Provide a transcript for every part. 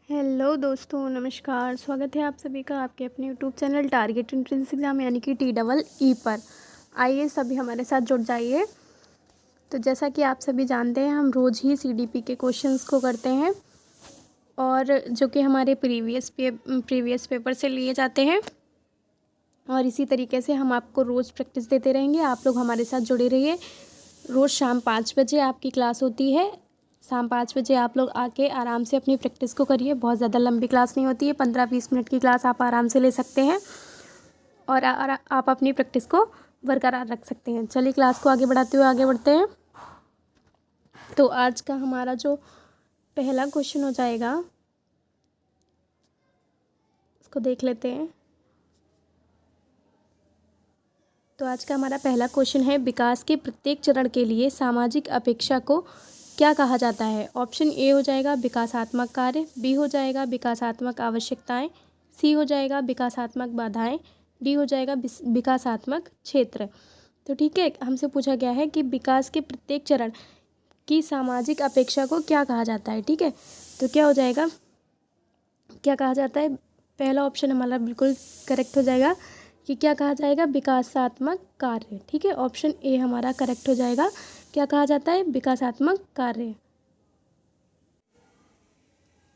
Hello दोस्तों, नमस्कार। स्वागत है आप सभी का आपके अपने YouTube channel target entrance exam यानी कि TEE पर। आइए सभी हमारे साथ जुड़ जाइए। तो जैसा कि आप सभी जानते हैं, हम रोज़ ही CDP के क्वेश्चंस को करते हैं और जो कि हमारे प्रीवियस पेपर से लिए जाते हैं। और इसी तरीके से हम आपको रोज़ प्रैक्टिस देते रहेंगे। आप लोग हमारे साथ जुड़े रहिए। रोज़ शाम 5 बजे आपकी क्लास होती है। शाम 5 बजे आप लोग आके आराम से अपनी प्रैक्टिस को करिए। बहुत ज़्यादा लंबी क्लास नहीं होती है, 15-20 मिनट की क्लास आप आराम से ले सकते हैं और आप अपनी प्रैक्टिस को बरकरार रख सकते हैं। चलिए क्लास को आगे बढ़ते हैं। तो आज का हमारा जो पहला क्वेश्चन हो जाएगा, उसको देख लेते हैं। तो आज का हमारा पहला क्वेश्चन है, विकास के प्रत्येक चरण के लिए सामाजिक अपेक्षा को क्या कहा जाता है। ऑप्शन ए हो जाएगा विकासात्मक कार्य, बी हो जाएगा विकासात्मक आवश्यकताएं, सी हो जाएगा विकासात्मक बाधाएं, डी हो जाएगा विकासात्मक क्षेत्र। तो ठीक है, हमसे पूछा गया है कि विकास के प्रत्येक चरण की सामाजिक अपेक्षा को क्या कहा जाता है। ठीक है, तो क्या हो जाएगा, क्या कहा जाता है। पहला ऑप्शन हमारा बिल्कुल करेक्ट हो जाएगा कि क्या कहा जाएगा, विकासात्मक कार्य। ठीक है, ऑप्शन ए हमारा करेक्ट हो जाएगा। क्या कहा जाता है, विकासात्मक कार्य।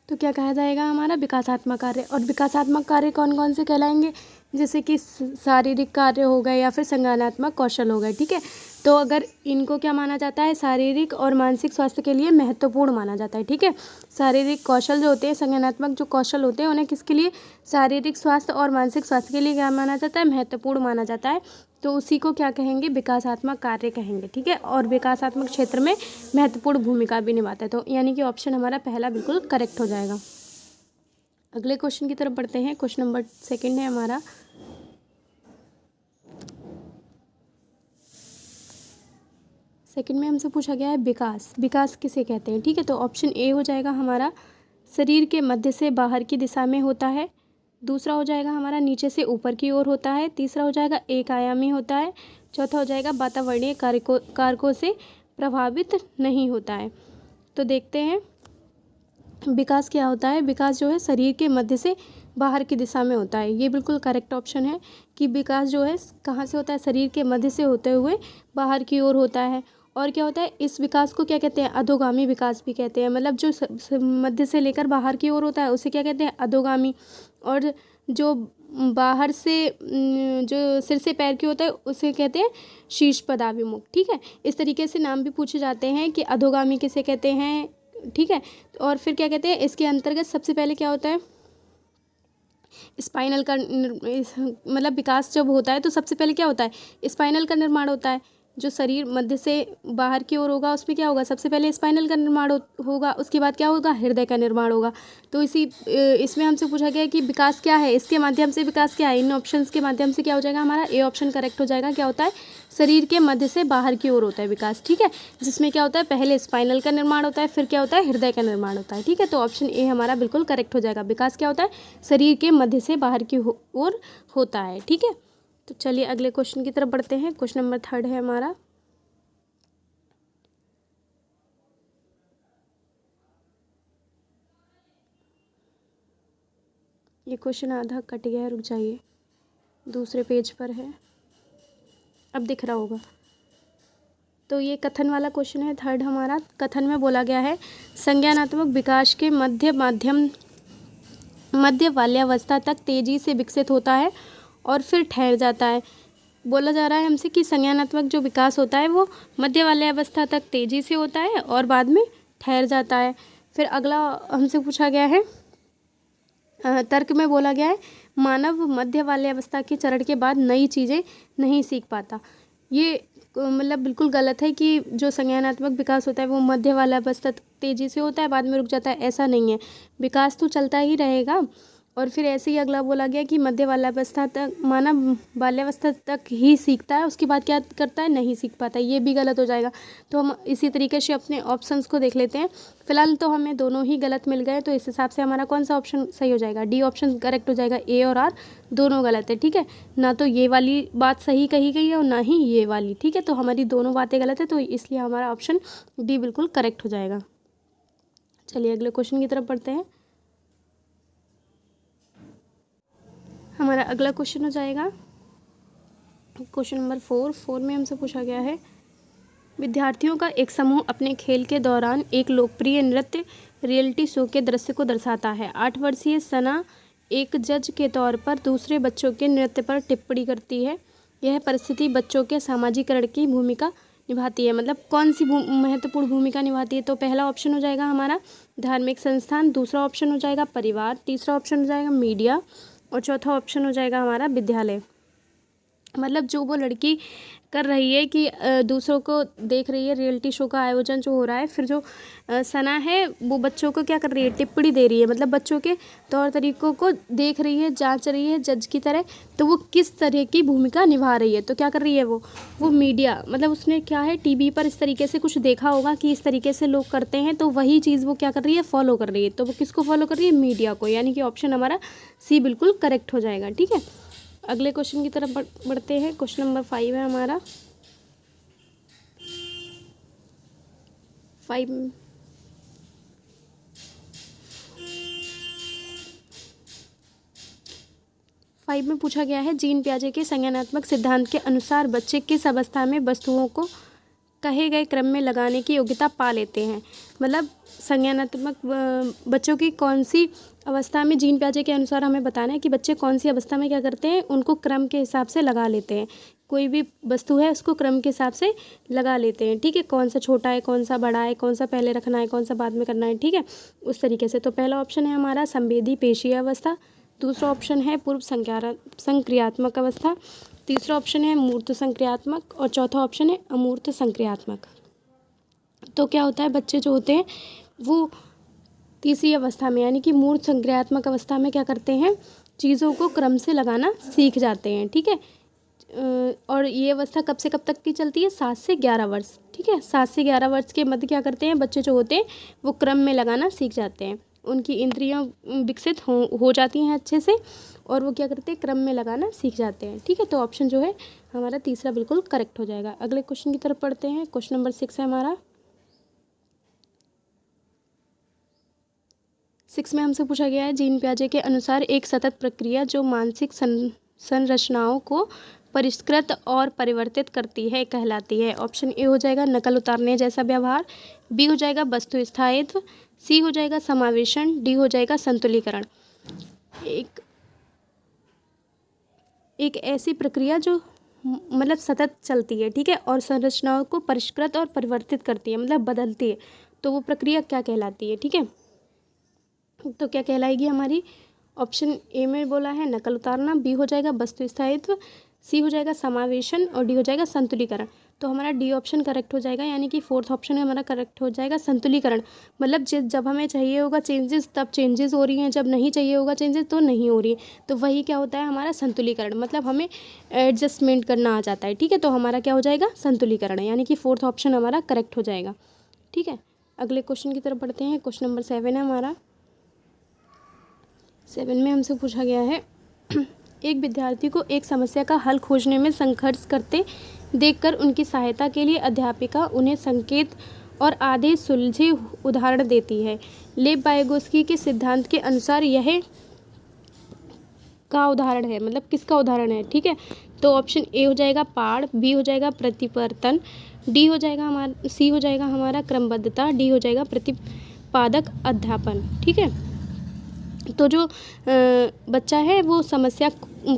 तो क्या कहा जाएगा हमारा, विकासात्मक कार्य। और विकासात्मक कार्य कौन कौन से कहलाएंगे, जैसे कि शारीरिक कार्य हो गए या फिर संज्ञानात्मक कौशल हो गए। ठीक है, तो अगर इनको क्या माना जाता है, शारीरिक और मानसिक स्वास्थ्य के लिए महत्वपूर्ण माना जाता है। ठीक है, शारीरिक कौशल जो होते हैं, संज्ञानात्मक जो कौशल होते हैं, उन्हें किसके लिए, शारीरिक स्वास्थ्य और मानसिक स्वास्थ्य के लिए क्या माना जाता है, महत्वपूर्ण माना जाता है। तो उसी को क्या कहेंगे, विकासात्मक कार्य कहेंगे। ठीक है, और विकासात्मक क्षेत्र में महत्वपूर्ण भूमिका भी निभाता है। तो यानी कि ऑप्शन हमारा पहला बिल्कुल करेक्ट हो जाएगा। अगले क्वेश्चन की तरफ बढ़ते हैं। क्वेश्चन नंबर 2 है हमारा। सेकंड में हमसे पूछा गया है विकास किसे कहते हैं। ठीक है, तो ऑप्शन ए हो जाएगा हमारा शरीर के मध्य से बाहर की दिशा में होता है। दूसरा हो जाएगा हमारा नीचे से ऊपर की ओर होता है। तीसरा हो जाएगा एक आयामी होता है। चौथा हो जाएगा वातावरणीय कारकों से प्रभावित नहीं होता है। तो देखते हैं विकास क्या होता है। विकास जो है शरीर के मध्य से बाहर की दिशा में होता है। ये बिल्कुल करेक्ट ऑप्शन है कि विकास जो है कहाँ से होता है, शरीर के मध्य से होते हुए बाहर की ओर होता है। और क्या होता है, इस विकास को क्या कहते हैं, अधोगामी विकास भी कहते हैं। मतलब जो मध्य से लेकर बाहर की ओर होता है उसे क्या कहते हैं, अधोगामी। और जो बाहर से जो सिर से पैर की होता है उसे कहते हैं शीर्ष पदाभिमुख। ठीक है, इस तरीके से नाम भी पूछे जाते हैं कि अधोगामी किसे कहते हैं। ठीक है, और फिर क्या कहते हैं, इसके अंतर्गत सबसे पहले क्या होता है, स्पाइनल का मतलब विकास जब होता है तो सबसे पहले क्या होता है, स्पाइनल का निर्माण होता है। जो शरीर मध्य से बाहर की ओर होगा उसमें क्या होगा, सबसे पहले स्पाइनल का निर्माण होगा। उसके बाद क्या होगा, हृदय का निर्माण होगा। तो इसमें हमसे पूछा गया कि विकास क्या है, इसके माध्यम से विकास क्या है। इन ऑप्शंस के माध्यम से क्या हो जाएगा हमारा, ए ऑप्शन करेक्ट हो जाएगा। क्या होता है, शरीर के मध्य से बाहर की ओर होता है विकास। ठीक है, जिसमें क्या होता है, पहले स्पाइनल का निर्माण होता है, फिर क्या होता है, हृदय का निर्माण होता है। ठीक है, तो ऑप्शन ए हमारा बिल्कुल करेक्ट हो जाएगा। विकास क्या होता है, शरीर के मध्य से बाहर की ओर होता है। ठीक है, तो चलिए अगले क्वेश्चन की तरफ बढ़ते हैं। क्वेश्चन नंबर 3 है हमारा। ये क्वेश्चन आधा कट गया है, रुक जाइए, दूसरे पेज पर है, अब दिख रहा होगा। तो ये कथन वाला क्वेश्चन है 3 हमारा। कथन में बोला गया है, संज्ञानात्मक विकास के मध्य बाल्यावस्था तक तेजी से विकसित होता है और फिर ठहर जाता है। बोला जा रहा है हमसे कि संज्ञानात्मक जो विकास होता है वो मध्य बाल्यावस्था तक तेजी से होता है और बाद में ठहर जाता है। फिर अगला हमसे पूछा गया है, तर्क में बोला गया है, मानव मध्य बाल्यावस्था के चरण के बाद नई चीज़ें नहीं सीख पाता। ये मतलब बिल्कुल गलत है कि जो संज्ञानात्मक विकास होता है वो मध्य बाल्यावस्था तक तेज़ी से होता है, बाद में रुक जाता है, ऐसा नहीं है। विकास तो चलता ही रहेगा। और फिर ऐसे ही अगला बोला गया कि मध्य बाल्यावस्था तक, मानव बाल्यावस्था तक ही सीखता है, उसके बाद क्या करता है, नहीं सीख पाता। ये भी गलत हो जाएगा। तो हम इसी तरीके से अपने ऑप्शंस को देख लेते हैं। फिलहाल तो हमें दोनों ही गलत मिल गए, तो इस हिसाब से हमारा कौन सा ऑप्शन सही हो जाएगा, डी ऑप्शन करेक्ट हो जाएगा। ए और आर दोनों गलत है। ठीक है, ना तो ये वाली बात सही कही गई है और ना ही ये वाली। ठीक है, तो हमारी दोनों बातें गलत है, तो इसलिए हमारा ऑप्शन डी बिल्कुल करेक्ट हो जाएगा। चलिए अगले क्वेश्चन की तरफ बढ़ते हैं। हमारा अगला क्वेश्चन हो जाएगा क्वेश्चन नंबर 4 में हमसे पूछा गया है, विद्यार्थियों का एक समूह अपने खेल के दौरान एक लोकप्रिय नृत्य रियलिटी शो के दृश्य को दर्शाता है। 8 वर्षीय सना एक जज के तौर पर दूसरे बच्चों के नृत्य पर टिप्पणी करती है। यह परिस्थिति बच्चों के सामाजिकरण की भूमिका निभाती है। मतलब कौन सी महत्वपूर्ण भूमिका निभाती है? तो पहला ऑप्शन हो जाएगा हमारा धार्मिक संस्थान, दूसरा ऑप्शन हो जाएगा परिवार, तीसरा ऑप्शन हो जाएगा मीडिया और चौथा ऑप्शन हो जाएगा हमारा विद्यालय। मतलब जो वो लड़की कर रही है कि दूसरों को देख रही है, रियलिटी शो का आयोजन जो हो रहा है, फिर जो सना है वो बच्चों को क्या कर रही है, टिप्पणी दे रही है। मतलब बच्चों के तौर तरीकों को देख रही है, जांच रही है जज की तरह। तो वो किस तरह की भूमिका निभा रही है, तो क्या कर रही है वो मीडिया, मतलब उसने क्या है टीवी पर इस तरीके से कुछ देखा होगा कि इस तरीके से लोग करते हैं, तो वही चीज़ वो क्या कर रही है, फॉलो कर रही है। तो वो किसको फॉलो कर रही है, मीडिया को। यानी कि ऑप्शन हमारा सी बिल्कुल करेक्ट हो जाएगा। ठीक है, अगले क्वेश्चन की तरफ बढ़ते हैं। क्वेश्चन नंबर 5 है हमारा। 5 में पूछा गया है, जीन पियाजे के संज्ञानात्मक सिद्धांत के अनुसार बच्चे किस अवस्था में वस्तुओं को कहे गए क्रम में लगाने की योग्यता पा लेते हैं। मतलब संज्ञानात्मक बच्चों की कौन सी अवस्था में, जीन पियाजे के अनुसार हमें बताना है कि बच्चे कौन सी अवस्था में क्या करते हैं, उनको क्रम के हिसाब से लगा लेते हैं। कोई भी वस्तु है उसको क्रम के हिसाब से लगा लेते हैं। ठीक है, कौन सा छोटा है, कौन सा बड़ा है, कौन सा पहले रखना है, कौन सा बाद में करना है। ठीक है, उस तरीके से। तो पहला ऑप्शन है हमारा संवेदी पेशीय अवस्था, दूसरा ऑप्शन है पूर्व संक्रियात्मक अवस्था, तीसरा ऑप्शन है मूर्त संक्रियात्मक और चौथा ऑप्शन है अमूर्त संक्रियात्मक। तो क्या होता है, बच्चे जो होते हैं वो तीसरी अवस्था में यानी कि मूर्त संक्रियात्मक अवस्था में क्या करते हैं, चीज़ों को क्रम से लगाना सीख जाते हैं। ठीक है, और ये अवस्था कब से कब तक की चलती है, 7 से 11 वर्ष। ठीक है, 7 से 11 वर्ष के मध्य क्या करते हैं बच्चे जो होते हैं वो क्रम में लगाना सीख जाते हैं। उनकी इंद्रियां विकसित हो जाती हैं अच्छे से और वो क्या करते हैं, क्रम में लगाना सीख जाते हैं। ठीक है, तो ऑप्शन जो है हमारा तीसरा बिल्कुल करेक्ट हो जाएगा। अगले क्वेश्चन की तरफ पढ़ते हैं। क्वेश्चन नंबर 6 है हमारा। 6 में हमसे पूछा गया है, जीन पियाजे के अनुसार एक सतत प्रक्रिया जो मानसिक संरचनाओं को परिष्कृत और परिवर्तित करती है कहलाती है। ऑप्शन ए हो जाएगा नकल उतारने जैसा व्यवहार, बी हो जाएगा वस्तु स्थायित्व, सी हो जाएगा समावेशन, डी हो जाएगा संतुलीकरण। एक ऐसी प्रक्रिया जो मतलब सतत चलती है, ठीक है, और संरचनाओं को परिष्कृत और परिवर्तित करती है, मतलब बदलती है, तो वो प्रक्रिया क्या कहलाती है। ठीक है, तो क्या कहलाएगी हमारी, ऑप्शन ए में बोला है नकल उतारना, बी हो जाएगा वस्तु स्थायित्व, सी हो जाएगा समावेशन और डी हो जाएगा संतुलीकरण। तो हमारा डी ऑप्शन करेक्ट हो जाएगा, यानी कि 4th ऑप्शन हमारा करेक्ट हो जाएगा संतुलीकरण। मतलब जब हमें चाहिए होगा चेंजेस तब चेंजेस हो रही हैं, जब नहीं चाहिए होगा चेंजेस तो नहीं हो रही है। तो वही क्या होता है हमारा संतुलीकरण, मतलब हमें एडजस्टमेंट करना आ जाता है। ठीक है, तो हमारा क्या हो जाएगा संतुलीकरण, यानी कि 4th ऑप्शन हमारा करेक्ट हो जाएगा। ठीक है, अगले क्वेश्चन की तरफ बढ़ते हैं। क्वेश्चन नंबर 7 है हमारा। 7 में हमसे पूछा गया है, एक विद्यार्थी को एक समस्या का हल खोजने में संघर्ष करते देखकर उनकी सहायता के लिए अध्यापिका उन्हें संकेत और आधे सुलझे उदाहरण देती है। लेब वाइगोत्स्की के सिद्धांत के अनुसार यह का उदाहरण है, मतलब किसका उदाहरण है। ठीक है, तो ऑप्शन ए हो जाएगा पाड़, बी हो जाएगा प्रतिपर्तन, डी हो जाएगा हमारा, सी हो जाएगा हमारा क्रमबद्धता, डी हो जाएगा प्रतिपादक अध्यापन। ठीक है, तो जो बच्चा है वो समस्या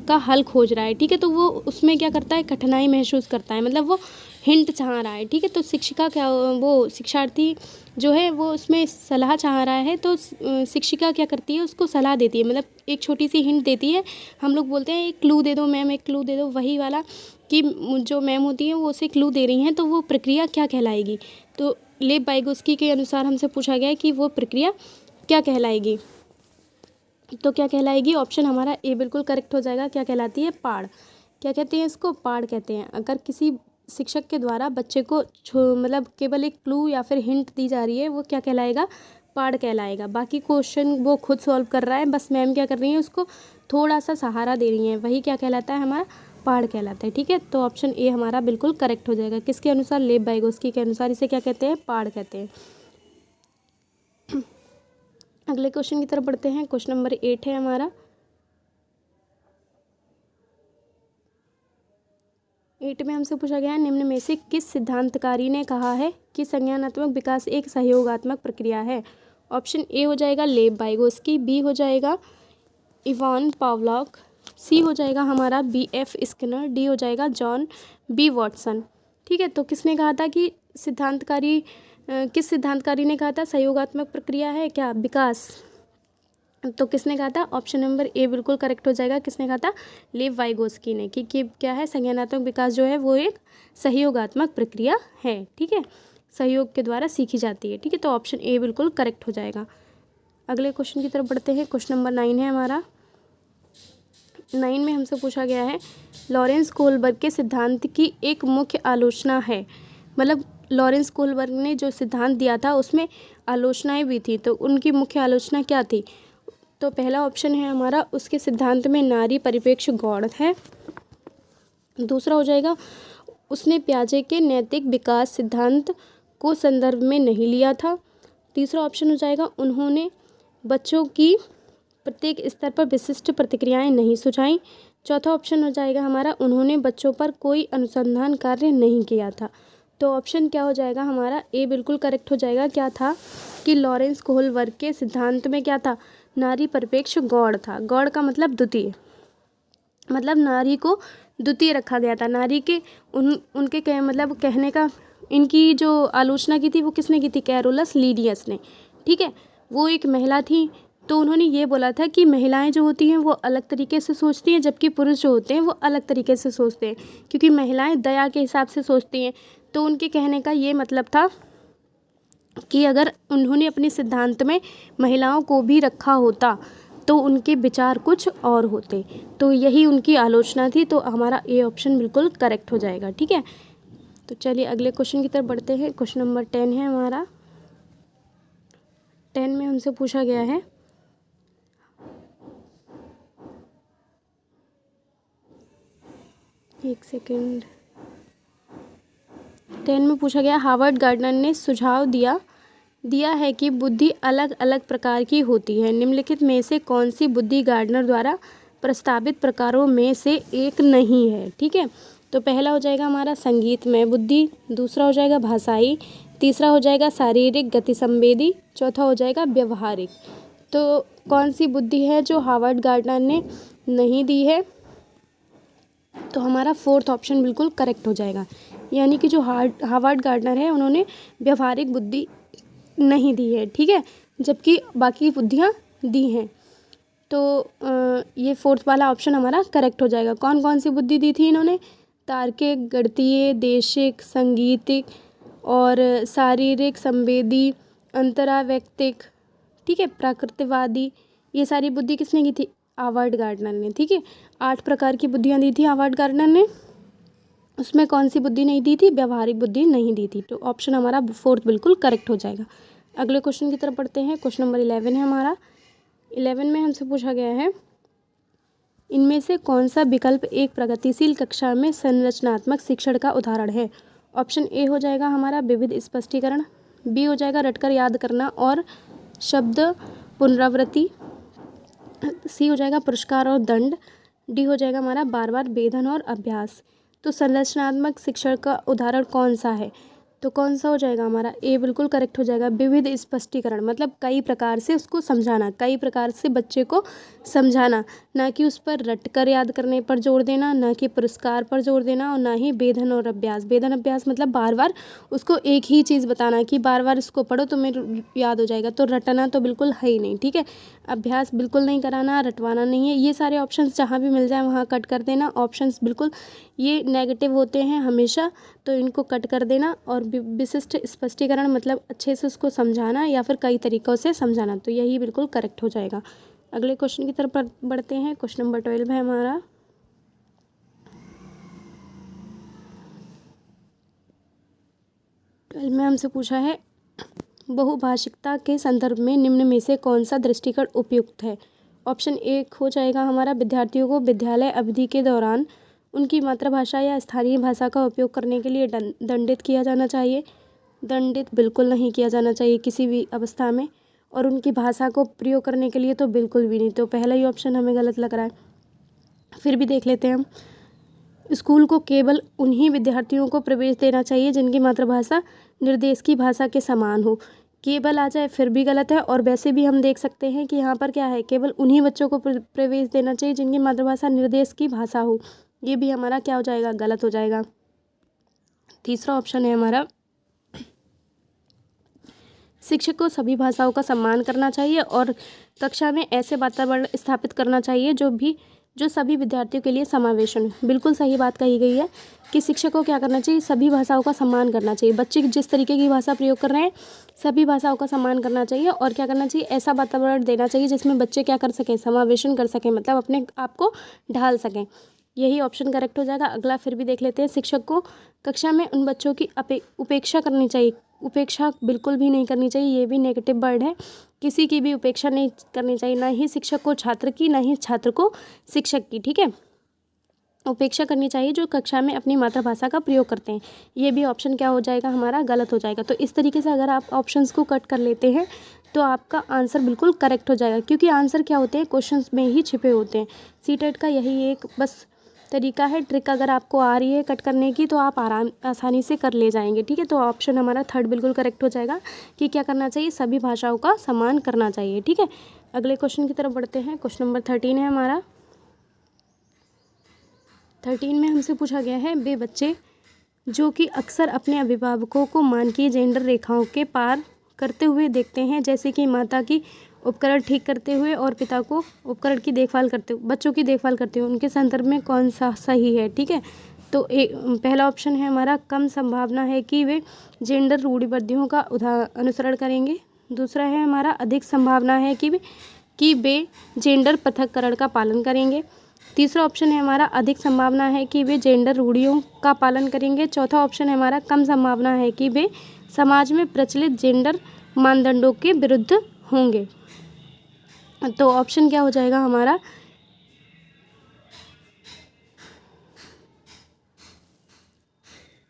का हल खोज रहा है। ठीक है, तो वो उसमें क्या करता है, कठिनाई महसूस करता है, मतलब वो हिंट चाह रहा है। ठीक है, तो शिक्षिका क्या, वो शिक्षार्थी जो है वो उसमें सलाह चाह रहा है, तो शिक्षिका क्या करती है, उसको सलाह देती है, मतलब एक छोटी सी हिंट देती है। हम लोग बोलते हैं एक क्लू दे दो मैम, एक क्लू दे दो, वही वाला कि जो मैम होती हैं वो उसे क्लू दे रही हैं, तो वो प्रक्रिया क्या कहलाएगी। तो लेब वाइगोत्स्की के अनुसार हमसे पूछा गया है कि वो प्रक्रिया क्या कहलाएगी, तो क्या कहलाएगी, ऑप्शन हमारा ए बिल्कुल करेक्ट हो जाएगा। क्या कहलाती है, पाड़। क्या कहते हैं इसको, पाड़ कहते हैं। अगर किसी शिक्षक के द्वारा बच्चे को मतलब केवल एक क्लू या फिर हिंट दी जा रही है, वो क्या कहलाएगा, पाड़ कहलाएगा। बाकी क्वेश्चन वो खुद सॉल्व कर रहा है, बस मैम क्या कर रही है, उसको थोड़ा सा सहारा दे रही हैं, वही क्या कहलाता है, हमारा पाड़ कहलाता है। ठीक है, तो ऑप्शन ए हमारा बिल्कुल करेक्ट हो जाएगा। किसके अनुसार, लेब वाइगोत्स्की के अनुसार इसे क्या कहते हैं, पाड़ कहते हैं। अगले क्वेश्चन की तरफ बढ़ते हैं। क्वेश्चन नंबर 8 है हमारा। 8 में हमसे पूछा गया है, निम्न में से किस सिद्धांतकारी ने कहा है कि संज्ञानात्मक विकास एक सहयोगात्मक प्रक्रिया है? ऑप्शन ए हो जाएगा लेव वाइगोस्की, बी हो जाएगा इवान पावलॉक, सी हो जाएगा हमारा B.F. स्किनर, डी हो जाएगा जॉन बी वॉटसन। ठीक है, तो किसने कहा था कि किस सिद्धांतकारी ने कहा था सहयोगात्मक प्रक्रिया है क्या विकास? तो किसने कहा था? ऑप्शन नंबर ए बिल्कुल करेक्ट हो जाएगा। किसने कहा था? लेव वाइगोस्की ने, कि क्या है, संज्ञानात्मक विकास जो है वो एक सहयोगात्मक प्रक्रिया है। ठीक है, सहयोग के द्वारा सीखी जाती है। ठीक है, तो ऑप्शन ए बिल्कुल करेक्ट हो जाएगा। अगले क्वेश्चन की तरफ बढ़ते हैं। क्वेश्चन नंबर 9 है हमारा। 9 में हमसे पूछा गया है, लॉरेंस कोहलबर्ग के सिद्धांत की एक मुख्य आलोचना है। मतलब लॉरेंस कोहलबर्ग ने जो सिद्धांत दिया था उसमें आलोचनाएं भी थी, तो उनकी मुख्य आलोचना क्या थी? तो पहला ऑप्शन है हमारा, उसके सिद्धांत में नारी परिप्रेक्ष्य गौण है। दूसरा हो जाएगा, उसने पियाजे के नैतिक विकास सिद्धांत को संदर्भ में नहीं लिया था। तीसरा ऑप्शन हो जाएगा, उन्होंने बच्चों की प्रत्येक स्तर पर विशिष्ट प्रतिक्रियाएं नहीं सुझाई। चौथा ऑप्शन हो जाएगा हमारा, उन्होंने बच्चों पर कोई अनुसंधान कार्य नहीं किया था। तो ऑप्शन क्या हो जाएगा हमारा? ए बिल्कुल करेक्ट हो जाएगा। क्या था कि लॉरेंस कोहलबर्ग के सिद्धांत में क्या था? नारी परिप्रेक्ष्य गौण था। गौण का मतलब द्वितीय, मतलब नारी को द्वितीय रखा गया था। नारी के उनके कहने का, इनकी जो आलोचना की थी वो किसने की थी? कैरोलस लीनियस ने। ठीक है, वो एक महिला थी, तो उन्होंने ये बोला था कि महिलाएं जो होती हैं वो अलग तरीके से सोचती हैं, जबकि पुरुष जो होते हैं वो अलग तरीके से सोचते हैं, क्योंकि महिलाएं दया के हिसाब से सोचती हैं। तो उनके कहने का ये मतलब था कि अगर उन्होंने अपने सिद्धांत में महिलाओं को भी रखा होता तो उनके विचार कुछ और होते। तो यही उनकी आलोचना थी। तो हमारा ए ऑप्शन बिल्कुल करेक्ट हो जाएगा। ठीक है, तो चलिए अगले क्वेश्चन की तरफ बढ़ते हैं। क्वेश्चन नंबर 10 है हमारा। 10 में हमसे पूछा गया है, एक सेकेंड। 10 में पूछा गया, हार्वर्ड गार्डनर ने सुझाव दिया है कि बुद्धि अलग अलग प्रकार की होती है। निम्नलिखित में से कौन सी बुद्धि गार्डनर द्वारा प्रस्तावित प्रकारों में से एक नहीं है? ठीक है, तो पहला हो जाएगा हमारा संगीतमय बुद्धि, दूसरा हो जाएगा भाषाई, तीसरा हो जाएगा शारीरिक गति संवेदी, चौथा हो जाएगा व्यवहारिक। तो कौन सी बुद्धि है जो हार्वर्ड गार्डनर ने नहीं दी है? तो हमारा फोर्थ ऑप्शन बिल्कुल करेक्ट हो जाएगा, यानी कि जो हार्वर्ड गार्डनर है उन्होंने व्यवहारिक बुद्धि नहीं दी है। ठीक है, जबकि बाकी बुद्धियाँ दी हैं। तो ये फोर्थ वाला ऑप्शन हमारा करेक्ट हो जाएगा। कौन कौन सी बुद्धि दी थी इन्होंने? तार्किक, गणितीय, देशिक, संगीतिक और शारीरिक, संवेदी, अंतरावैयक्तिक, ठीक है, प्राकृतिकवादी। ये सारी बुद्धि किसने की थी? हार्वर्ड गार्डनर ने। ठीक है, 8 प्रकार की बुद्धियाँ दी थी हार्वर्ड गार्डनर ने। उसमें कौन सी बुद्धि नहीं दी थी? व्यवहारिक बुद्धि नहीं दी थी। तो ऑप्शन हमारा फोर्थ बिल्कुल करेक्ट हो जाएगा। अगले क्वेश्चन की तरफ बढ़ते हैं। क्वेश्चन नंबर 11 है हमारा। 11 में हमसे पूछा गया है, इनमें से कौन सा विकल्प एक प्रगतिशील कक्षा में संरचनात्मक शिक्षण का उदाहरण है? ऑप्शन ए हो जाएगा हमारा विविध स्पष्टीकरण, बी हो जाएगा रटकर याद करना और शब्द पुनरावृत्ति, सी हो जाएगा पुरस्कार और दंड, डी हो जाएगा हमारा बार बार वेधन और अभ्यास। तो संरचनात्मक शिक्षण का उदाहरण कौन सा है? तो कौन सा हो जाएगा हमारा? ए बिल्कुल करेक्ट हो जाएगा। विविध स्पष्टीकरण मतलब कई प्रकार से उसको समझाना, कई प्रकार से बच्चे को समझाना, ना कि उस पर रट कर याद करने पर जोर देना, ना कि पुरस्कार पर जोर देना, और ना ही वेधन और अभ्यास। वेधन अभ्यास मतलब बार बार उसको एक ही चीज़ बताना कि बार बार इसको पढ़ो तो मेरे याद हो जाएगा। तो रटना तो बिल्कुल है ही नहीं। ठीक है, अभ्यास बिल्कुल नहीं कराना, रटवाना नहीं है। ये सारे ऑप्शंस जहाँ भी मिल जाए वहाँ कट कर देना। ऑप्शंस बिल्कुल ये नेगेटिव होते हैं हमेशा, तो इनको कट कर देना। और विशिष्ट स्पष्टीकरण मतलब अच्छे से उसको समझाना या फिर कई तरीक़ों से समझाना। तो यही बिल्कुल करेक्ट हो जाएगा। अगले क्वेश्चन की तरफ बढ़ते हैं। क्वेश्चन नंबर 12 है हमारा। में हमसे पूछा है, बहुभाषिकता के संदर्भ में निम्न में से कौन सा दृष्टिकोण उपयुक्त है? ऑप्शन ए हो जाएगा हमारा, विद्यार्थियों को विद्यालय अवधि के दौरान उनकी मातृभाषा या स्थानीय भाषा का उपयोग करने के लिए दंडित किया जाना चाहिए। दंडित बिल्कुल नहीं किया जाना चाहिए किसी भी अवस्था में, और उनकी भाषा को प्रयोग करने के लिए तो बिल्कुल भी नहीं। तो पहला ही ऑप्शन हमें गलत लग रहा है, फिर भी देख लेते हैं हम। स्कूल को केवल उन्हीं विद्यार्थियों को प्रवेश देना चाहिए जिनकी मातृभाषा निर्देश की भाषा के समान हो। केवल आ जाए फिर भी गलत है, और वैसे भी हम देख सकते हैं कि यहाँ पर क्या है, केवल उन्हीं बच्चों को प्रवेश देना चाहिए जिनकी मातृभाषा निर्देश की भाषा हो। ये भी हमारा क्या हो जाएगा, गलत हो जाएगा। तीसरा ऑप्शन है हमारा, शिक्षक को सभी भाषाओं का सम्मान करना चाहिए और कक्षा में ऐसे वातावरण स्थापित करना चाहिए जो सभी विद्यार्थियों के लिए समावेशन हो। बिल्कुल सही बात कही गई है कि शिक्षक को क्या करना चाहिए, सभी भाषाओं का सम्मान करना चाहिए। बच्चे जिस तरीके की भाषा प्रयोग कर रहे हैं सभी भाषाओं का सम्मान करना चाहिए, और क्या करना चाहिए, ऐसा वातावरण देना चाहिए जिसमें बच्चे क्या कर सकें, समावेशन कर सकें, मतलब अपने आप को ढाल सकें। यही ऑप्शन करेक्ट हो जाएगा। अगला फिर भी देख लेते हैं, शिक्षक को कक्षा में उन बच्चों की उपेक्षा करनी चाहिए। उपेक्षा बिल्कुल भी नहीं करनी चाहिए, ये भी नेगेटिव वर्ड है। किसी की भी उपेक्षा नहीं करनी चाहिए, ना ही शिक्षक को छात्र की, ना ही छात्र को शिक्षक की। ठीक है, उपेक्षा करनी चाहिए जो कक्षा में अपनी मातृभाषा का प्रयोग करते हैं। ये भी ऑप्शन क्या हो जाएगा हमारा, गलत हो जाएगा। तो इस तरीके से अगर आप ऑप्शंस को कट कर लेते हैं तो आपका आंसर बिल्कुल करेक्ट हो जाएगा, क्योंकि आंसर क्या होते हैं, क्वेश्चंस में ही छिपे होते हैं। सीटेट का यही एक बस तरीका है, ट्रिक अगर आपको आ रही है कट करने की तो आप आसानी से कर ले जाएंगे। ठीक है, तो ऑप्शन हमारा थर्ड बिल्कुल करेक्ट हो जाएगा कि क्या करना चाहिए, सभी भाषाओं का सम्मान करना चाहिए। ठीक है, अगले क्वेश्चन की तरफ बढ़ते हैं। क्वेश्चन नंबर 13 है हमारा। 13 में हमसे पूछा गया है, वे बच्चे जो कि अक्सर अपने अभिभावकों को मानकीय जेंडर रेखाओं के पार करते हुए देखते हैं, जैसे कि माता की उपकरण ठीक करते हुए और पिता को उपकरण की देखभाल करते हुए, बच्चों की देखभाल करते हुए, उनके संदर्भ में कौन सा सही है। ठीक है, तो पहला ऑप्शन है हमारा, कम संभावना है कि वे जेंडर रूढ़िबद्धियों का अनुसरण करेंगे। दूसरा है हमारा, अधिक संभावना है कि वे जेंडर पृथक्करण का पालन करेंगे। तीसरा ऑप्शन है हमारा, अधिक संभावना है कि वे जेंडर रूढ़ियों का पालन करेंगे। चौथा ऑप्शन है हमारा, कम संभावना है कि वे समाज में प्रचलित जेंडर मानदंडों के विरुद्ध होंगे। तो ऑप्शन क्या हो जाएगा हमारा,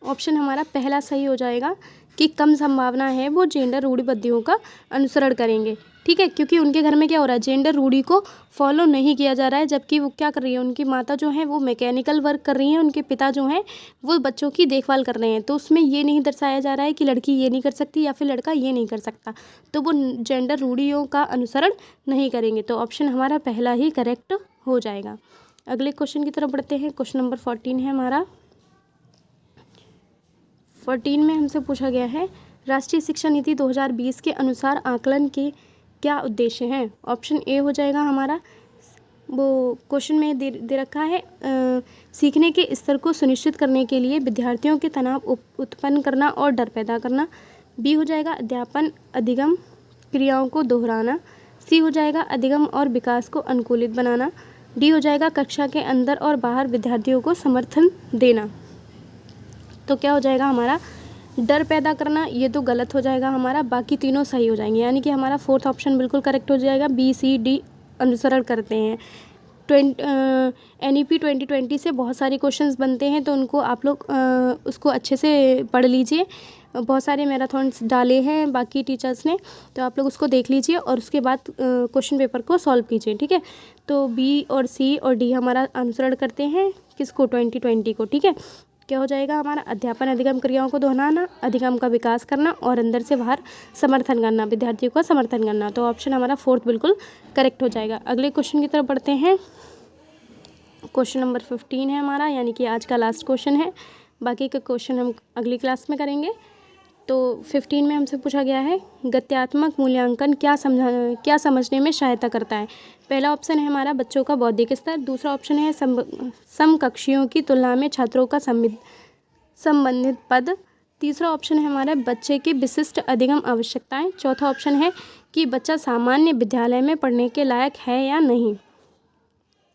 ऑप्शन हमारा पहला सही हो जाएगा कि कम संभावना है वो जेंडर रूढ़िबद्धियों का अनुसरण करेंगे। ठीक है, क्योंकि उनके घर में क्या हो रहा है, जेंडर रूढ़ी को फॉलो नहीं किया जा रहा है, जबकि वो क्या कर रही है, उनकी माता जो है वो मैकेनिकल वर्क कर रही हैं, उनके पिता जो हैं वो बच्चों की देखभाल कर रहे हैं। तो उसमें ये नहीं दर्शाया जा रहा है कि लड़की ये नहीं कर सकती या फिर लड़का ये नहीं कर सकता, तो वो जेंडर रूढ़ियों का अनुसरण नहीं करेंगे। तो ऑप्शन हमारा पहला ही करेक्ट हो जाएगा। अगले क्वेश्चन की तरफ बढ़ते हैं। क्वेश्चन नंबर 14 है हमारा। 14 में हमसे पूछा गया है, राष्ट्रीय शिक्षा नीति 2020 के अनुसार आकलन के क्या उद्देश्य हैं। ऑप्शन ए हो जाएगा हमारा, वो क्वेश्चन में दे रखा है, सीखने के स्तर को सुनिश्चित करने के लिए विद्यार्थियों के तनाव उत्पन्न करना और डर पैदा करना। बी हो जाएगा, अध्यापन अधिगम क्रियाओं को दोहराना। सी हो जाएगा, अधिगम और विकास को अनुकूलित बनाना। डी हो जाएगा, कक्षा के अंदर और बाहर विद्यार्थियों को समर्थन देना। तो क्या हो जाएगा हमारा, डर पैदा करना, ये तो गलत हो जाएगा हमारा, बाकी तीनों सही हो जाएंगे, यानी कि हमारा फोर्थ ऑप्शन बिल्कुल करेक्ट हो जाएगा। बी सी डी अनुसरण करते हैं। NEP 2020 से बहुत सारे क्वेश्चंस बनते हैं, तो उनको आप लोग उसको अच्छे से पढ़ लीजिए। बहुत सारे मैराथन्स डाले हैं बाकी टीचर्स ने, तो आप लोग उसको देख लीजिए और उसके बाद क्वेश्चन पेपर को सॉल्व कीजिए। ठीक है, तो बी और सी और डी हमारा अनुसरण करते हैं किसको, 2020 को। ठीक है, क्या हो जाएगा हमारा, अध्यापन अधिगम क्रियाओं को दोहराना, अधिगम का विकास करना और अंदर से बाहर समर्थन करना, विद्यार्थियों का समर्थन करना। तो ऑप्शन हमारा फोर्थ बिल्कुल करेक्ट हो जाएगा। अगले क्वेश्चन की तरफ बढ़ते हैं। क्वेश्चन नंबर 15 है हमारा, यानी कि आज का लास्ट क्वेश्चन है, बाकी के क्वेश्चन हम अगली क्लास में करेंगे। तो 15 में हमसे पूछा गया है, गत्यात्मक मूल्यांकन क्या समझने में सहायता करता है। पहला ऑप्शन है हमारा, बच्चों का बौद्धिक स्तर। दूसरा ऑप्शन है, समकक्षियों की तुलना में छात्रों का संबंधित पद। तीसरा ऑप्शन है हमारा, बच्चे की विशिष्ट अधिगम आवश्यकताएं। चौथा ऑप्शन है कि बच्चा सामान्य विद्यालय में पढ़ने के लायक है या नहीं।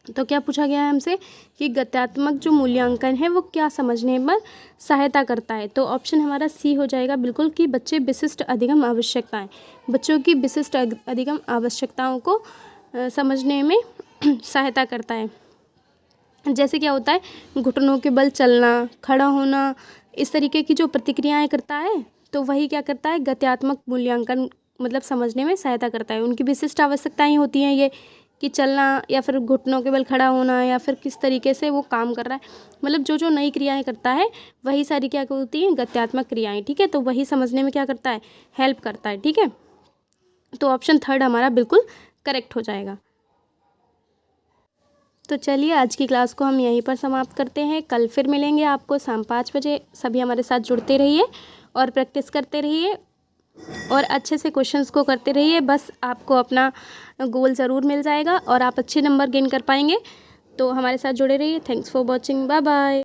तो क्या पूछा गया है हमसे कि गत्यात्मक जो मूल्यांकन है वो क्या समझने में सहायता करता है। तो ऑप्शन हमारा सी हो जाएगा बिल्कुल, कि बच्चे विशिष्ट अधिगम आवश्यकताएं, बच्चों की विशिष्ट अधिगम आवश्यकताओं को समझने में सहायता करता है। जैसे क्या होता है, घुटनों के बल चलना, खड़ा होना, इस तरीके की जो प्रतिक्रियाएं करता है, तो वही क्या करता है, गत्यात्मक मूल्यांकन मतलब समझने में सहायता करता है। उनकी विशिष्ट आवश्यकताएं होती हैं ये, कि चलना या फिर घुटनों के बल खड़ा होना या फिर किस तरीके से वो काम कर रहा है, मतलब जो जो नई क्रियाएं करता है वही सारी क्या होती हैं, गत्यात्मक क्रियाएं। ठीक है, तो वही समझने में क्या करता है, हेल्प करता है। ठीक है, तो ऑप्शन थर्ड हमारा बिल्कुल करेक्ट हो जाएगा। तो चलिए आज की क्लास को हम यहीं पर समाप्त करते हैं। कल फिर मिलेंगे आपको शाम 5 बजे। सभी हमारे साथ जुड़ते रहिए और प्रैक्टिस करते रहिए और अच्छे से क्वेश्चंस को करते रहिए। बस आपको अपना गोल ज़रूर मिल जाएगा और आप अच्छे नंबर गेन कर पाएंगे। तो हमारे साथ जुड़े रहिए। Thanks for watching, bye bye.